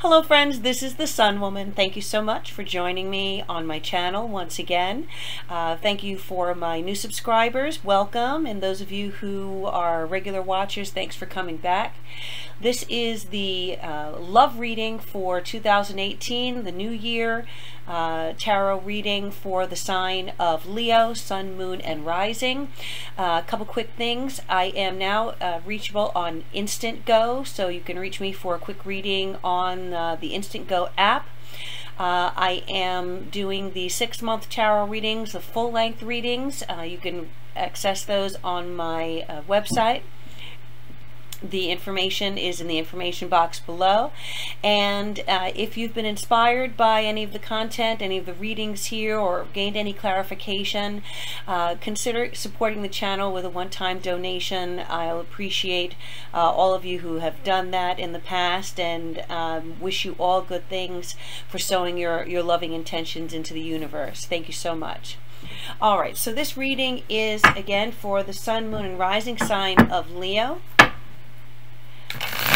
Hello friends, this is the Sun Woman. Thank you so much for joining me on my channel once again. Thank you for my new subscribers, welcome, and those of you who are regular watchers, thanks for coming back. This is the love reading for 2018, the new year tarot reading for the sign of Leo, Sun, Moon, and Rising. A couple quick things. I am now reachable on Instant Go, so you can reach me for a quick reading on the Instant Go app. I am doing the 6-month tarot readings, the full-length readings. You can access those on my website. The information is in the information box below, and if you've been inspired by any of the content, any of the readings here, or gained any clarification, consider supporting the channel with a one-time donation. I'll appreciate all of you who have done that in the past, and wish you all good things for sowing your loving intentions into the universe. Thank you so much. All right, so this reading is again for the Sun, Moon, and Rising sign of Leo.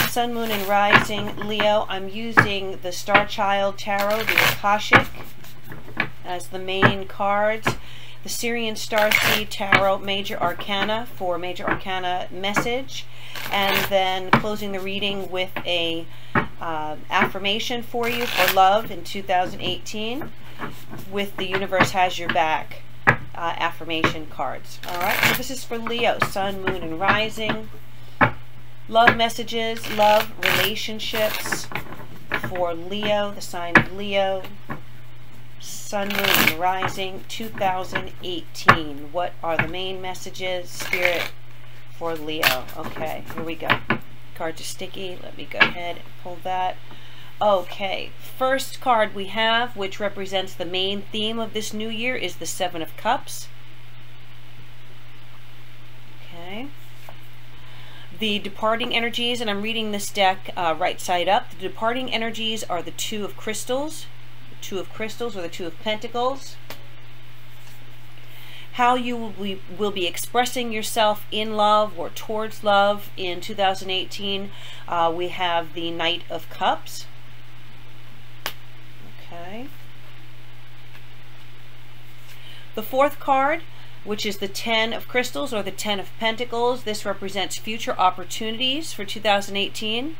Sun, Moon, and Rising Leo. I'm using the Star Child Tarot, the Akashic, as the main cards. The Syrian Starseed Tarot, Major Arcana, for Major Arcana message. And then closing the reading with a affirmation for you for love in 2018 with the Universe Has Your Back affirmation cards. All right, so this is for Leo, Sun, Moon, and Rising. Love messages, love relationships for Leo, the sign of Leo, Sun, Moon, and Rising 2018. What are the main messages, Spirit, for Leo? Okay, here we go. Cards are sticky. Let me go ahead and pull that. Okay, first card we have, which represents the main theme of this new year, is the Seven of Cups. Okay. The departing energies, and I'm reading this deck right side up. The departing energies are the Two of Crystals, the Two of Crystals, or the Two of Pentacles. How you will be expressing yourself in love or towards love in 2018. We have the Knight of Cups. Okay. The fourth card, which is the Ten of Crystals, or the Ten of Pentacles. This represents future opportunities for 2018.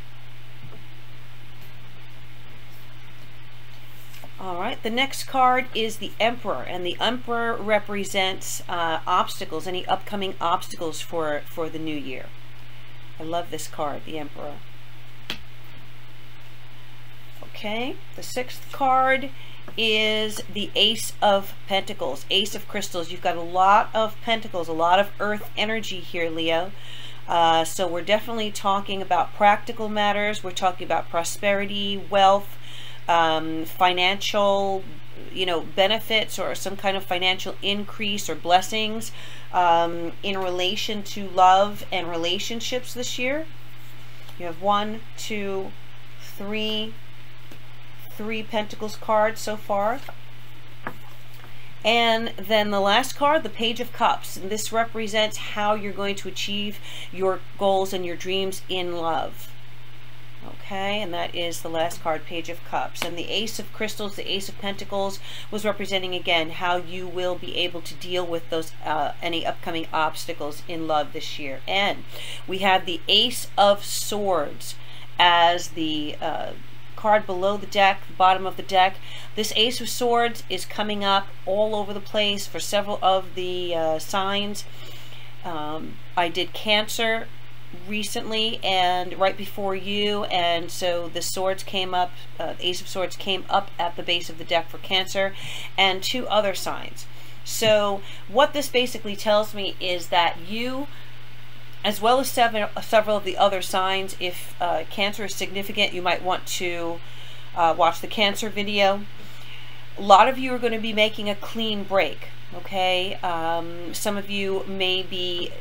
All right, the next card is the Emperor, and the Emperor represents obstacles, any upcoming obstacles for the new year. I love this card, the Emperor. Okay, the sixth card is the Ace of Pentacles, Ace of Crystals. You've got a lot of pentacles, a lot of earth energy here, Leo. So we're definitely talking about practical matters. We're talking about prosperity, wealth, financial, benefits, or some kind of financial increase or blessings in relation to love and relationships this year. You have 1, 2, 3 Pentacles cards so far. And then the last card, the Page of Cups. And this represents how you're going to achieve your goals and your dreams in love. Okay, and that is the last card, Page of Cups. And the Ace of Crystals, the Ace of Pentacles, was representing again how you will be able to deal with those any upcoming obstacles in love this year. And we have the Ace of Swords as the card below the deck, the bottom of the deck. This Ace of Swords is coming up all over the place for several of the signs. I did Cancer recently and right before you, and so the swords came up, Ace of Swords came up at the base of the deck for Cancer and 2 other signs. So what this basically tells me is that you, as well as several of the other signs, if Cancer is significant, you might want to watch the Cancer video. A lot of you are going to be making a clean break, okay? Some of you may be,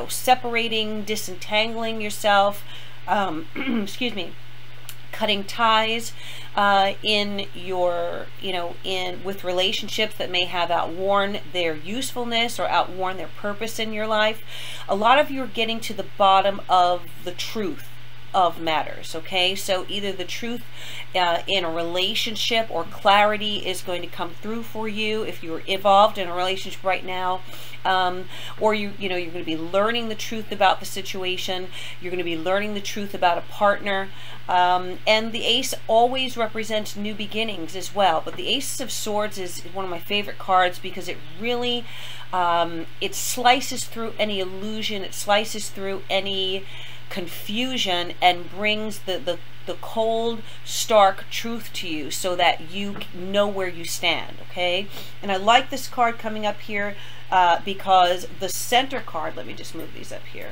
separating, disentangling yourself, excuse me, cutting ties in your, with relationships that may have outworn their usefulness or outworn their purpose in your life. A lot of you are getting to the bottom of the truth of matters, okay? So either the truth in a relationship or clarity is going to come through for you if you're involved in a relationship right now, or you're going to be learning the truth about the situation. You're going to be learning the truth about a partner. And the Ace always represents new beginnings as well. But the Ace of Swords is one of my favorite cards because it really, it slices through any illusion, it slices through any confusion and brings the cold, stark truth to you so that you know where you stand, okay? And I like this card coming up here because the center card, let me just move these up here.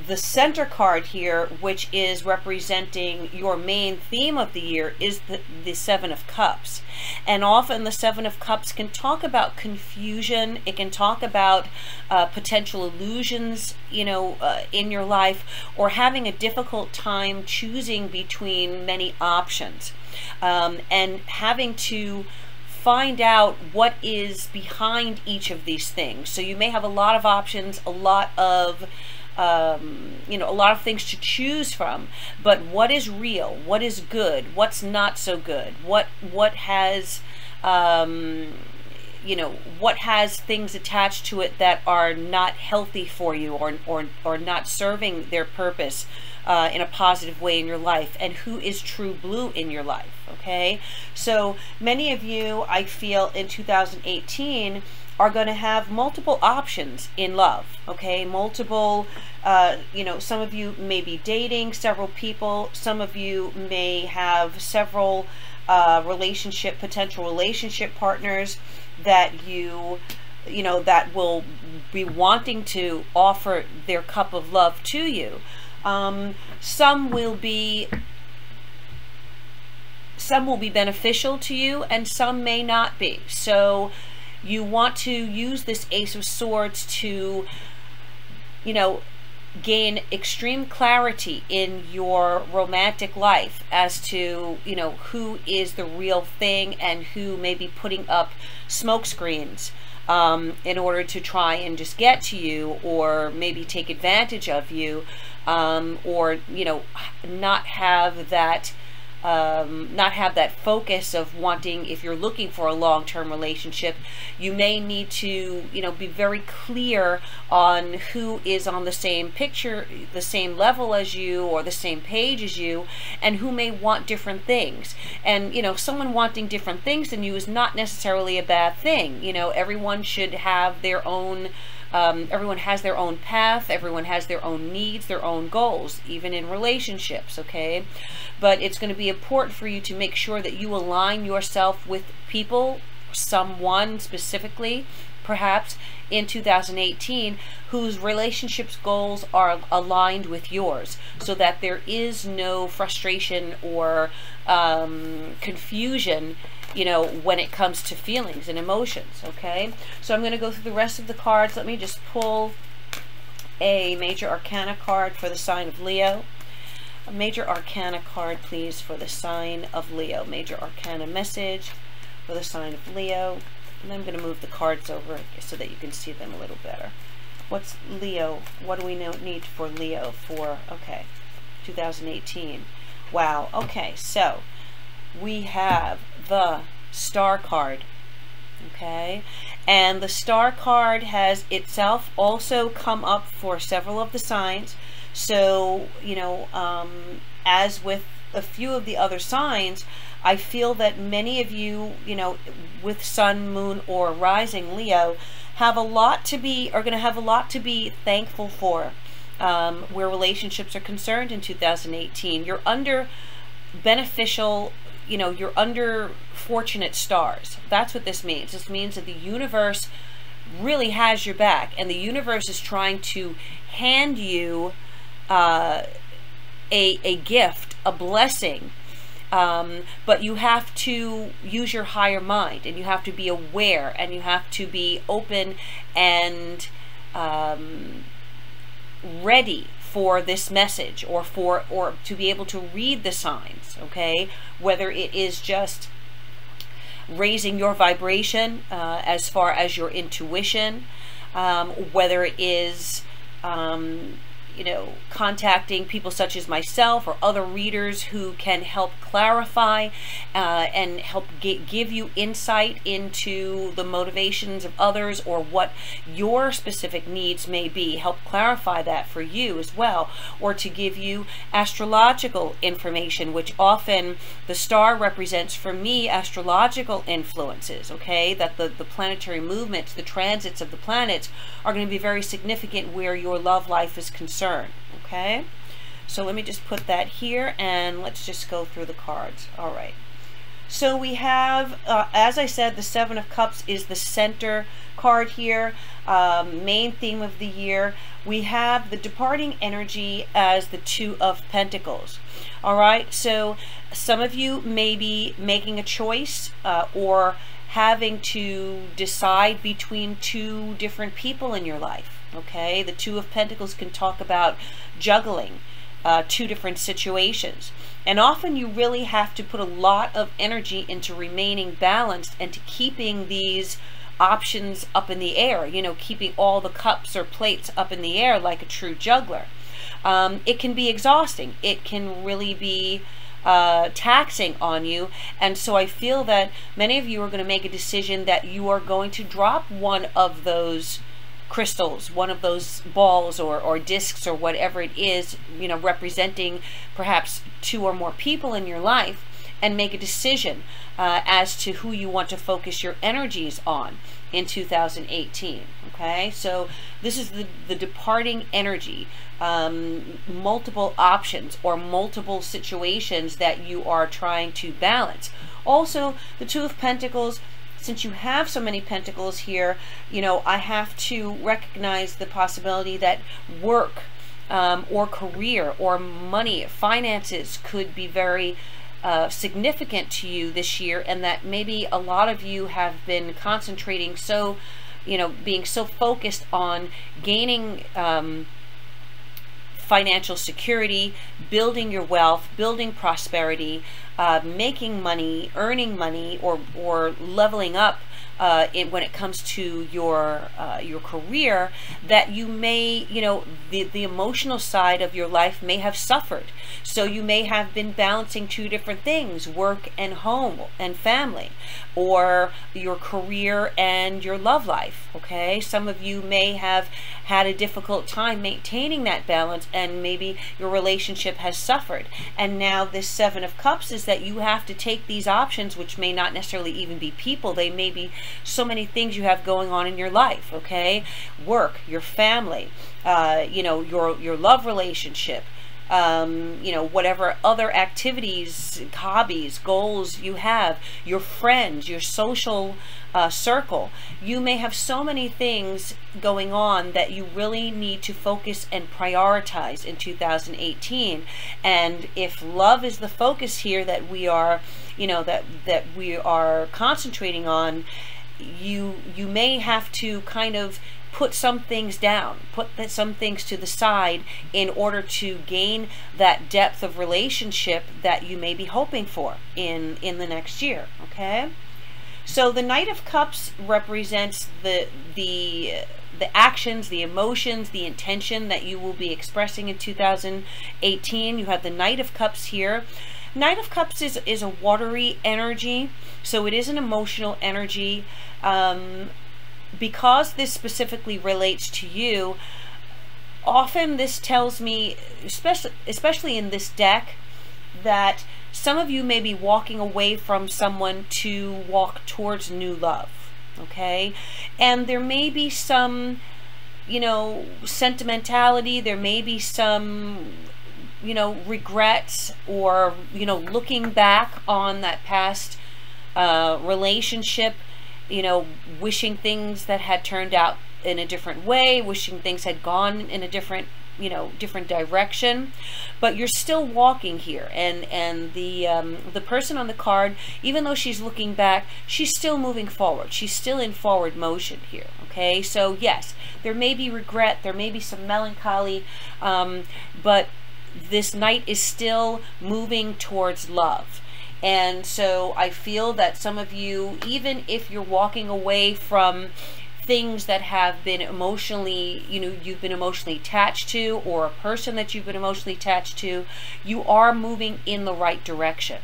The center card here, which is representing your main theme of the year, is the Seven of Cups. And often the Seven of Cups can talk about confusion. It can talk about potential illusions, in your life, or having a difficult time choosing between many options, and having to find out what is behind each of these things. So you may have a lot of options, a lot of a lot of things to choose from, but what is real, what is good, what's not so good, what has what has things attached to it that are not healthy for you or not serving their purpose in a positive way in your life, and who is true blue in your life, okay? So many of you, I feel, in 2018 are going to have multiple options in love, okay? Multiple, some of you may be dating several people. Some of you may have several potential relationship partners that that will be wanting to offer their cup of love to you. Some will be beneficial to you, and some may not be. So you want to use this Ace of Swords to, gain extreme clarity in your romantic life as to, who is the real thing and who may be putting up smoke screens in order to try and just get to you, or maybe take advantage of you, or, not have that focus of wanting, if you're looking for a long-term relationship, you may need to, be very clear on who is on the same picture, the same level as you, or the same page as you, and who may want different things. And, someone wanting different things than you is not necessarily a bad thing. Everyone should have their own everyone has their own path, everyone has their own needs, their own goals, even in relationships, okay? But it's going to be important for you to make sure that you align yourself with people, someone specifically, perhaps in 2018, whose relationships goals are aligned with yours, so that there is no frustration or confusion, when it comes to feelings and emotions, okay? So I'm going to go through the rest of the cards. Let me just pull a Major Arcana card for the sign of Leo. A Major Arcana card, please, for the sign of Leo. Major Arcana message for the sign of Leo. And I'm going to move the cards over so that you can see them a little better. What's Leo? What do we need for Leo for, okay, 2018? Wow, okay, so we have the Star card, okay? And the Star card has itself also come up for several of the signs. So, as with a few of the other signs, I feel that many of you, with Sun, Moon, or Rising Leo, are going to have a lot to be thankful for where relationships are concerned in 2018. You're under beneficial, you're under fortunate stars. That's what this means. This means that the universe really has your back, and the universe is trying to hand you a gift, a blessing, but you have to use your higher mind, and you have to be aware, and you have to be open and ready for this message, or to be able to read the signs, okay? Whether it is just raising your vibration as far as your intuition, whether it is you know, contacting people such as myself or other readers who can help clarify and help give you insight into the motivations of others or what your specific needs may be, help clarify that for you as well, or to give you astrological information, which often the star represents for me astrological influences, okay, that the planetary movements, the transits of the planets are going to be very significant where your love life is concerned, okay? So let me just put that here and let's just go through the cards. All right. So we have, as I said, the Seven of Cups is the center card here, main theme of the year. We have the departing energy as the Two of Pentacles. All right. So some of you may be making a choice or having to decide between two different people in your life. Okay. The Two of Pentacles can talk about juggling two different situations. And often you really have to put a lot of energy into remaining balanced and to keeping these options up in the air, you know, keeping all the cups or plates up in the air like a true juggler. It can be exhausting. It can really be taxing on you. And so I feel that many of you are going to make a decision that you are going to drop one of those crystals, one of those balls or discs or whatever it is, you know, representing perhaps two or more people in your life, and make a decision as to who you want to focus your energies on in 2018. Okay, so this is the departing energy, multiple options or multiple situations that you are trying to balance. Also, the Two of Pentacles, since you have so many pentacles here, you know, I have to recognize the possibility that work or career or money, finances could be very significant to you this year, and that maybe a lot of you have been concentrating so, you know, being so focused on gaining financial security, building your wealth, building prosperity, making money, earning money, or leveling up when it comes to your career, that you may, you know, the emotional side of your life may have suffered. So you may have been balancing two different things, work and home and family, or your career and your love life, okay? Some of you may have had a difficult time maintaining that balance, and maybe your relationship has suffered. And now this Seven of Cups is that you have to take these options, which may not necessarily even be people. They may be so many things you have going on in your life, okay? Work, your family, you know, your love relationship, you know, whatever other activities, hobbies, goals you have, your friends, your social circle. You may have so many things going on that you really need to focus and prioritize in 2018. And if love is the focus here that we are, you know, that we are concentrating on, you may have to kind of put some things down, put some things to the side in order to gain that depth of relationship that you may be hoping for in the next year, okay? So the Knight of Cups represents the actions, the emotions, the intention that you will be expressing in 2018. You have the Knight of Cups here. Knight of Cups is a watery energy, so it is an emotional energy. Because this specifically relates to you, often this tells me, especially in this deck, that some of you may be walking away from someone to walk towards new love, okay? And there may be some, you know, sentimentality, there may be some, you know, regrets, or, you know, looking back on that past relationship, you know, wishing things that had turned out in a different way, wishing things had gone in a different, you know, different direction, but you're still walking here. And the person on the card, even though she's looking back, she's still moving forward. She's still in forward motion here. Okay, so yes, there may be regret, there may be some melancholy, but this Knight is still moving towards love. And so I feel that some of you, even if you're walking away from things that have been emotionally, you've been emotionally attached to, or a person that you've been emotionally attached to, you are moving in the right direction.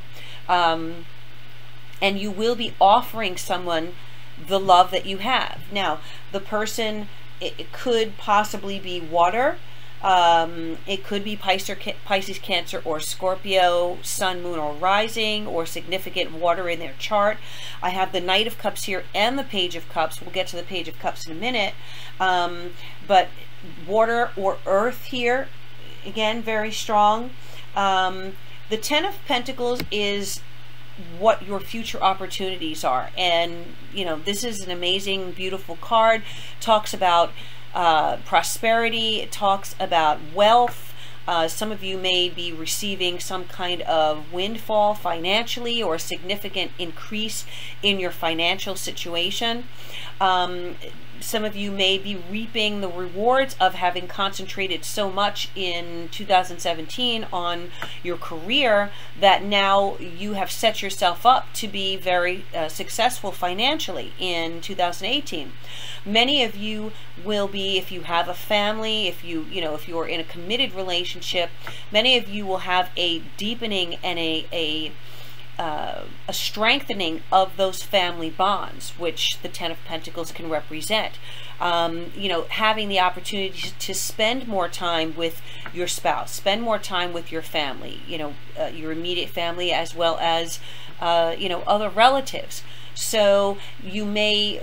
And you will be offering someone the love that you have. Now, the person, it could possibly be water. It could be Pisces, Cancer, or Scorpio, Sun, Moon, or Rising, or significant water in their chart. I have the Knight of Cups here and the Page of Cups. We'll get to the Page of Cups in a minute. But water or earth here, again, very strong. The Ten of Pentacles is what your future opportunities are. And, this is an amazing, beautiful card. Talks about prosperity. It talks about wealth. Some of you may be receiving some kind of windfall financially, or a significant increase in your financial situation. Some of you may be reaping the rewards of having concentrated so much in 2017 on your career that now you have set yourself up to be very successful financially in 2018. Many of you will be, if you have a family, if you're in a committed relationship, many of you will have a deepening and a strengthening of those family bonds, which the Ten of Pentacles can represent. Having the opportunity to spend more time with your spouse, spend more time with your family, your immediate family, as well as, other relatives. So you may,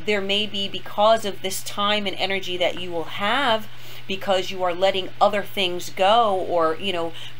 there may be, because of this time and energy that you will have, because you are letting other things go, or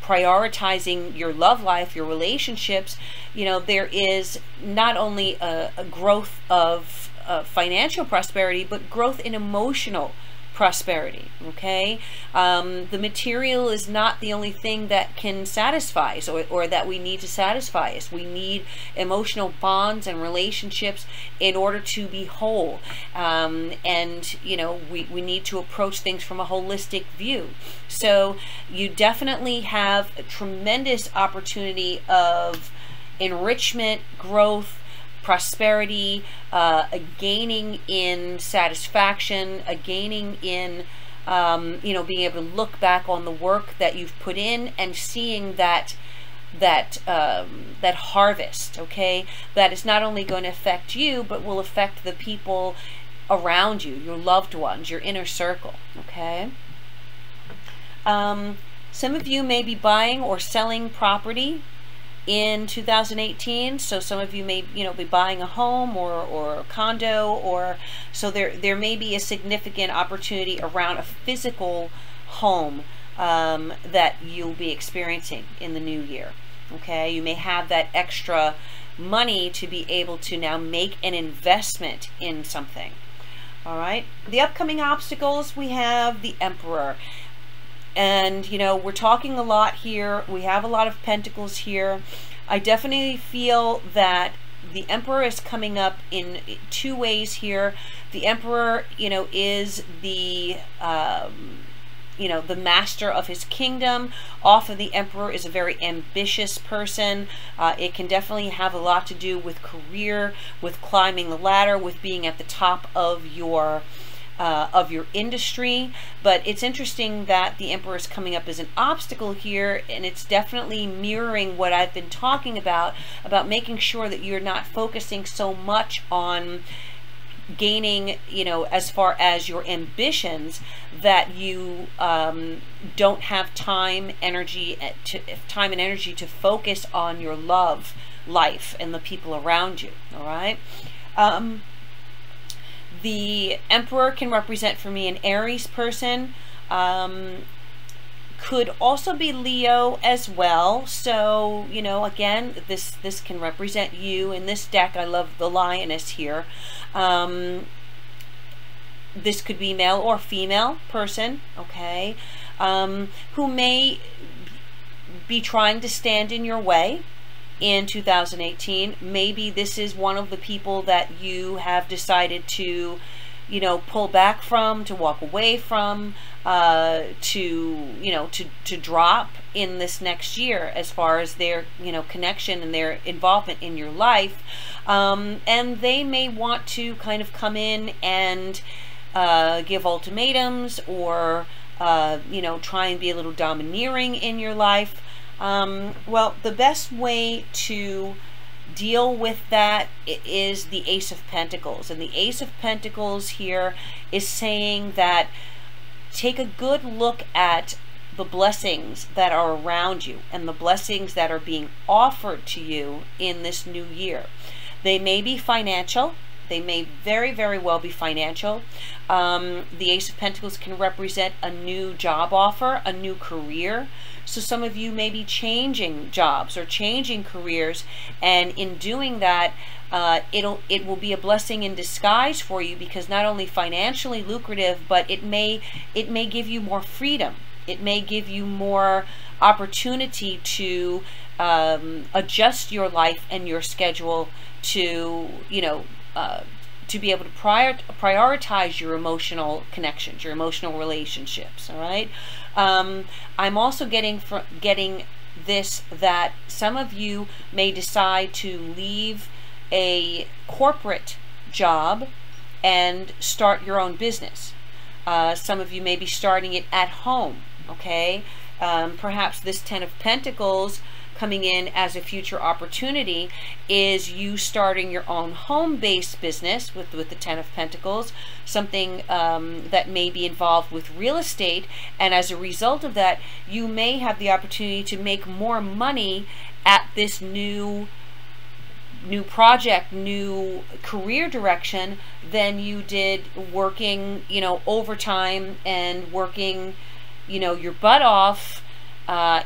prioritizing your love life, your relationships, there is not only a growth of financial prosperity, but growth in emotional prosperity. Okay, the material is not the only thing that can satisfy us, or that we need to satisfy us. We need emotional bonds and relationships in order to be whole, and we need to approach things from a holistic view. So you definitely have a tremendous opportunity of enrichment, growth, prosperity, a gaining in satisfaction, a gaining in being able to look back on the work that you've put in and seeing that harvest. Okay, that is not only going to affect you, but will affect the people around you, your loved ones, your inner circle. Okay. Some of you may be buying or selling property in 2018, so some of you may be buying a home or a condo, or so there may be a significant opportunity around a physical home that you'll be experiencing in the new year. Okay, you may have that extra money to be able to now make an investment in something. All right, the upcoming obstacles, we have the Emperor. And, we're talking a lot here. We have a lot of pentacles here. I definitely feel that the Emperor is coming up in two ways here. The Emperor, is the, the master of his kingdom. Often the Emperor is a very ambitious person. It can definitely have a lot to do with career, with climbing the ladder, with being at the top of your industry. But it's interesting that the Emperor is coming up as an obstacle here, and it's definitely mirroring what I've been talking about making sure that you're not focusing so much on gaining, as far as your ambitions, that you don't have time and energy to focus on your love life and the people around you. All right. The Emperor can represent for me an Aries person. Could also be Leo as well. So, again, this can represent you. In this deck, I love the Lioness here. This could be male or female person, okay, who may be trying to stand in your way in 2018. Maybe this is one of the people that you have decided to you know, pull back from, to walk away from, to drop in this next year as far as their, you know, connection and their involvement in your life. And they may want to kind of come in and give ultimatums, or you know, try and be a little domineering in your life. Well, the best way to deal with that is the Ace of Pentacles. And the Ace of Pentacles here is saying that take a good look at the blessings that are around you and the blessings that are being offered to you in this new year. They may be financial. They may very, very well be financial. The Ace of Pentacles can represent a new job offer, a new career. So some of you may be changing jobs or changing careers, and in doing that, it will be a blessing in disguise for you, because not only financially lucrative, but it may give you more freedom. It may give you more opportunity to adjust your life and your schedule to, you know, to be able to prioritize your emotional connections, your emotional relationships. All right. I'm also getting this, that some of you may decide to leave a corporate job and start your own business. Some of you may be starting it at home. Okay. Perhaps this Ten of Pentacles coming in as a future opportunity is you starting your own home-based business with the Ten of Pentacles, something that may be involved with real estate, and as a result of that, you may have the opportunity to make more money at this new project, new career direction than you did working, you know, overtime and working, you know, your butt off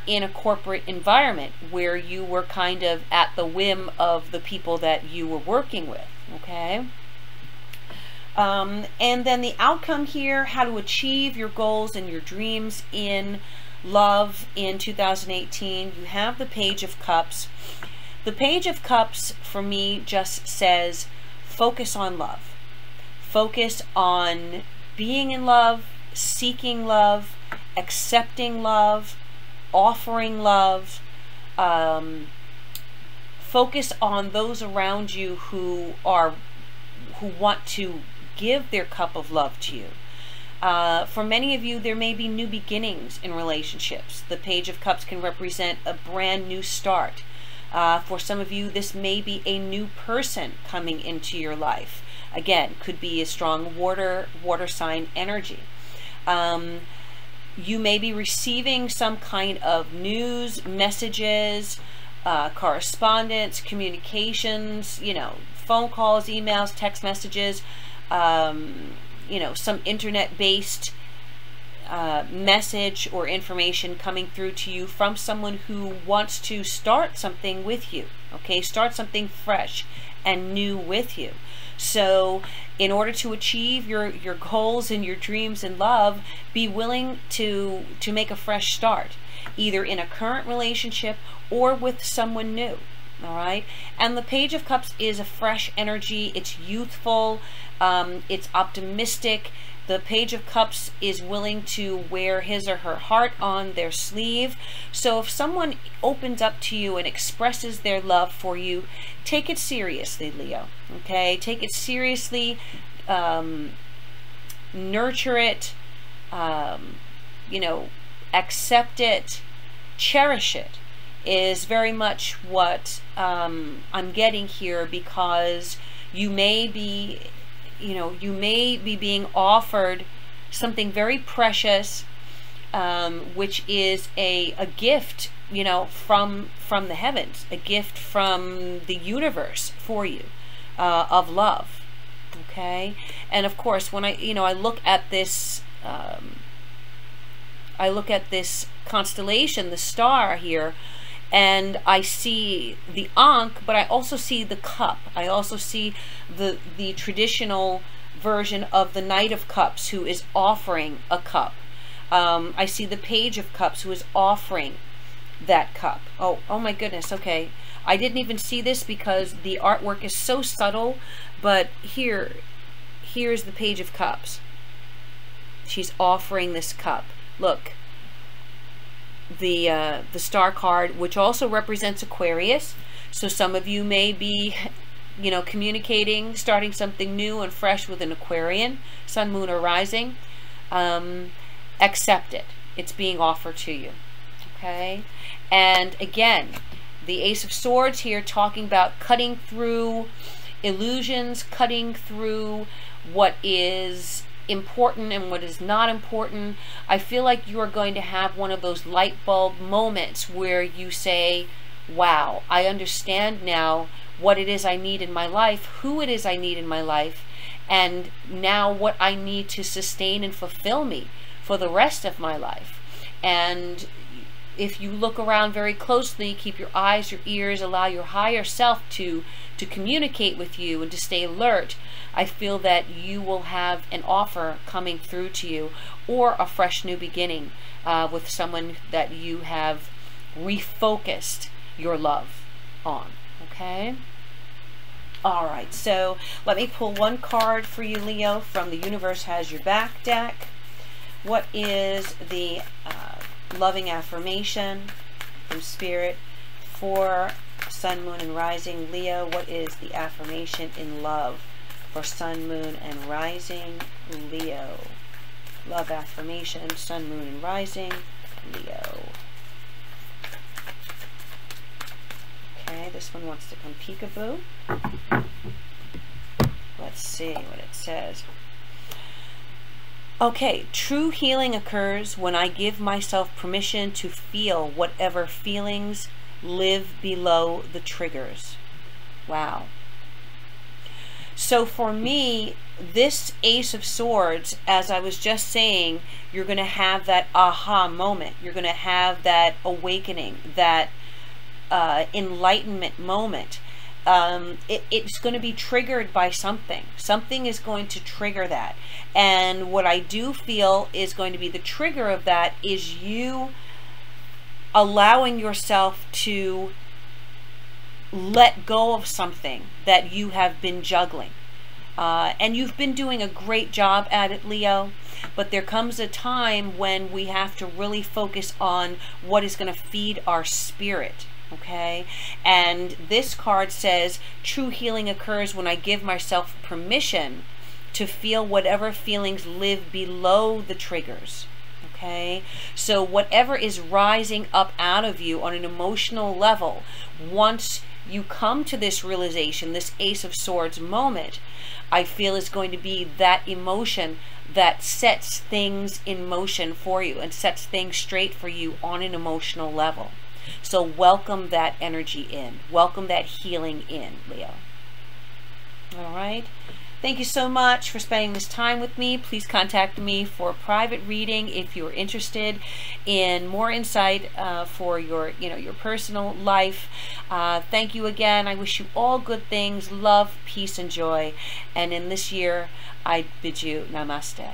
in a corporate environment where you were kind of at the whim of the people that you were working with. Okay. And then the outcome here, how to achieve your goals and your dreams in love in 2018. You have the Page of Cups. The Page of Cups for me just says focus on love. Focus on being in love, seeking love, accepting love, offering love. Focus on those around you who want to give their cup of love to you. For many of you, there may be new beginnings in relationships. The Page of Cups can represent a brand new start. For some of you, this may be a new person coming into your life. Again, could be a strong water sign energy. You may be receiving some kind of news, messages, correspondence, communications, you know, phone calls, emails, text messages, you know, some internet-based message or information coming through to you from someone who wants to start something with you. Okay, start something fresh and new with you. So in order to achieve your goals and your dreams in love, be willing to make a fresh start, either in a current relationship or with someone new. All right. And the Page of Cups is a fresh energy. It's youthful. It's optimistic. The Page of Cups is willing to wear his or her heart on their sleeve. So if someone opens up to you and expresses their love for you, take it seriously, Leo. Okay, take it seriously. Nurture it. You know, accept it. Cherish it. Is very much what I'm getting here, because you may be, you know, you may be being offered something very precious, which is a gift, you know, from the heavens, a gift from the universe for you, of love. Okay. And of course, when I look at this, constellation, the star here, and I see the Ankh, but I also see the cup. I also see the traditional version of the Knight of Cups, who is offering a cup. I see the Page of Cups, who is offering that cup. Oh my goodness. Okay, I didn't even see this because the artwork is so subtle, but here here's the Page of Cups. She's offering this cup. Look, the Star card, which also represents Aquarius. So some of you may be, you know, communicating, starting something new and fresh with an Aquarian, Sun, Moon, or Rising. Accept it. It's being offered to you. Okay? And again, the Ace of Swords here talking about cutting through illusions, cutting through what is important and what is not important. I feel like you are going to have one of those light bulb moments where you say, wow, I understand now what it is I need in my life, who it is I need in my life, and now what I need to sustain and fulfill me for the rest of my life. And if you look around very closely, keep your eyes, your ears, allow your higher self to communicate with you and to stay alert, I feel that you will have an offer coming through to you, or a fresh new beginning with someone that you have refocused your love on. Okay? All right, so let me pull one card for you, Leo, from the Universe Has Your Back deck. What is the loving affirmation from Spirit for Sun, Moon, and Rising? Leo, what is the affirmation in love for Sun, Moon, and Rising? Leo. Love affirmation, Sun, Moon, and Rising. Leo. Okay, this one wants to come peekaboo. Let's see what it says. Okay, true healing occurs when I give myself permission to feel whatever feelings live below the triggers. Wow. So for me, this Ace of Swords, as I was just saying, you're going to have that aha moment. You're going to have that awakening, that enlightenment moment. It's going to be triggered by something. Something is going to trigger that. And what I do feel is going to be the trigger of that is you allowing yourself to let go of something that you have been juggling. And you've been doing a great job at it, Leo. But there comes a time when we have to really focus on what is going to feed our spirit. Okay, and this card says true healing occurs when I give myself permission to feel whatever feelings live below the triggers. Okay, so whatever is rising up out of you on an emotional level, once you come to this realization, this Ace of Swords moment, I feel is going to be that emotion that sets things in motion for you and sets things straight for you on an emotional level. So welcome that energy in. Welcome that healing in, Leo. All right. Thank you so much for spending this time with me. Please contact me for a private reading if you're interested in more insight for your personal life. Thank you again. I wish you all good things, love, peace, and joy. And in this year, I bid you namaste.